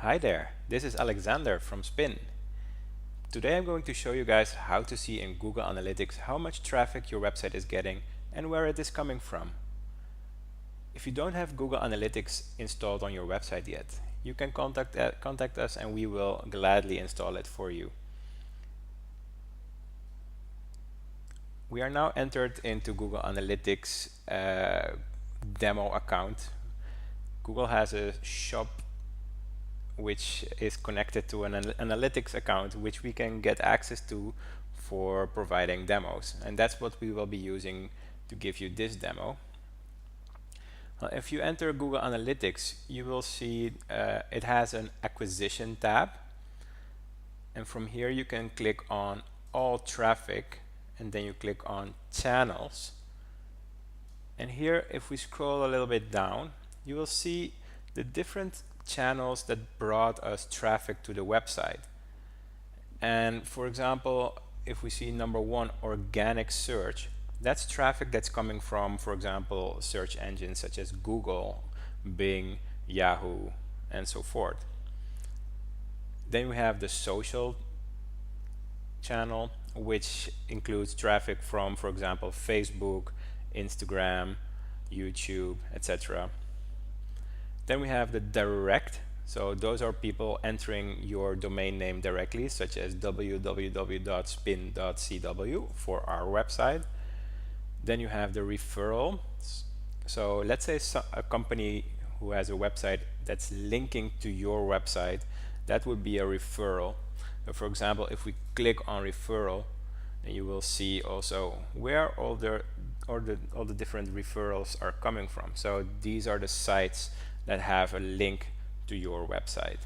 Hi there, this is Alexander from Spin. Today I'm going to show you guys how to see in Google Analytics how much traffic your website is getting and where it is coming from. If you don't have Google Analytics installed on your website yet, you can contact us and we will gladly install it for you. We are now entered into Google Analytics demo account. Google has a shop which is connected to an analytics account which we can get access to for providing demos, and that's what we will be using to give you this demo. If you enter Google Analytics, you will see it has an acquisition tab, and from here you can click on all traffic and then you click on channels, and here if we scroll a little bit down you will see the different channels that brought us traffic to the website. And for example, if we see number one, organic search, that's traffic that's coming from, for example, search engines such as Google, Bing, Yahoo, and so forth. Then we have the social channel, which includes traffic from, for example, Facebook, Instagram, YouTube, etc. Then we have the direct, so those are people entering your domain name directly, such as www.spin.cw for our website. Then you have the referral, so let's say a company who has a website that's linking to your website, that would be a referral. So for example, if we click on referral, then you will see also where all the different referrals are coming from. So these are the sites that have a link to your website.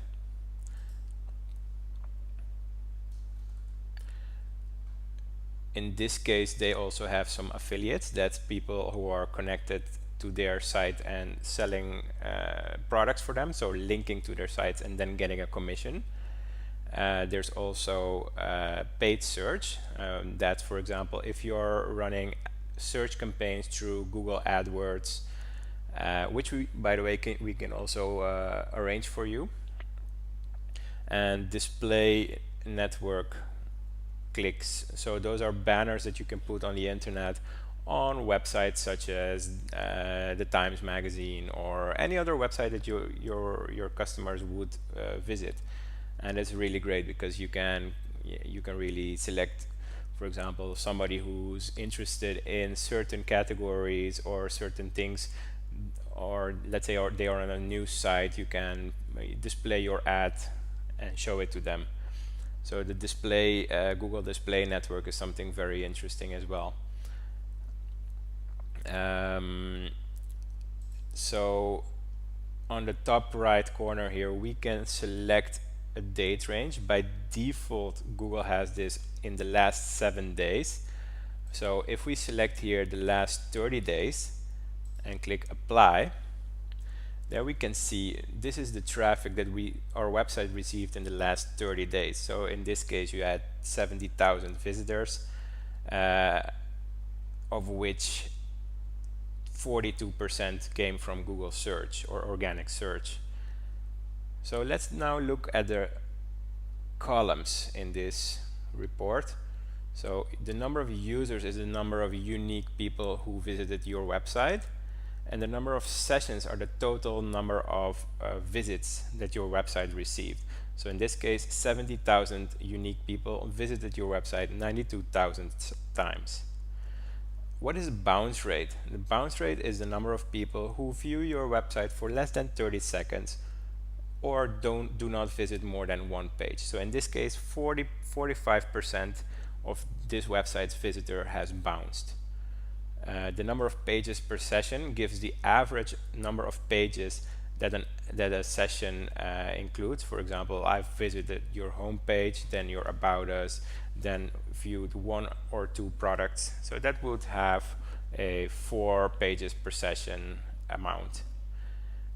In this case, they also have some affiliates. That's people who are connected to their site and selling products for them, so linking to their sites and then getting a commission. There's also paid search. That's, for example, if you're running search campaigns through Google AdWords, which we, by the way, we can also arrange for you. And display network clicks. So those are banners that you can put on the internet on websites such as the Times Magazine or any other website that your customers would visit. And it's really great because you can really select, for example, somebody who's interested in certain categories or certain things, or let's say they are on a news site, you can display your ad and show it to them. So the display Google Display Network is something very interesting as well. So on the top right corner here we can select a date range. By default Google has this in the last 7 days. So if we select here the last 30 days and click apply, there we can see this is the traffic that our website received in the last 30 days. So in this case you had 70,000 visitors, of which 42% came from Google search or organic search. So let's now look at the columns in this report. So the number of users is the number of unique people who visited your website, and the number of sessions are the total number of visits that your website received. So in this case 70,000 unique people visited your website 92,000 times. What is bounce rate? The bounce rate is the number of people who view your website for less than 30 seconds or do not visit more than one page. So in this case 45% of this website's visitor has bounced. The number of pages per session gives the average number of pages that a session includes. For example, I've visited your home page, then your about us, then viewed 1 or 2 products. So that would have a 4 pages per session amount.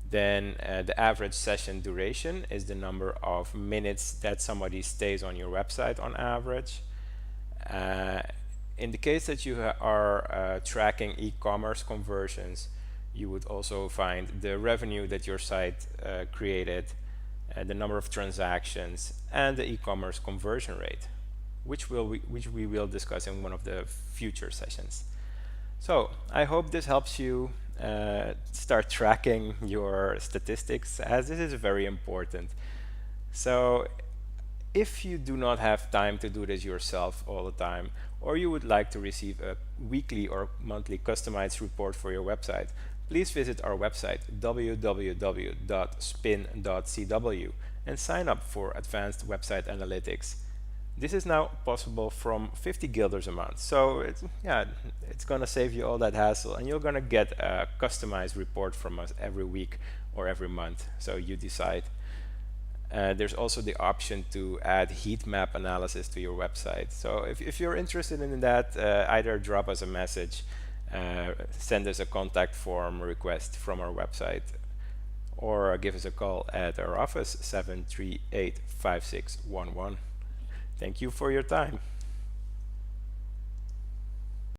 Then the average session duration is the number of minutes that somebody stays on your website on average. In the case that you are tracking e-commerce conversions, you would also find the revenue that your site created, the number of transactions, and the e-commerce conversion rate, which we will discuss in one of the future sessions. So I hope this helps you start tracking your statistics, as this is very important. So if you do not have time to do this yourself all the time, or you would like to receive a weekly or monthly customized report for your website, please visit our website www.spin.cw and sign up for advanced website analytics. This is now possible from 50 guilders a month. So it's gonna save you all that hassle, and you're gonna get a customized report from us every week or every month. So you decide. There's also the option to add heat map analysis to your website. So if you're interested in that, either drop us a message, send us a contact form request from our website, or give us a call at our office, 738-5611. Thank you for your time.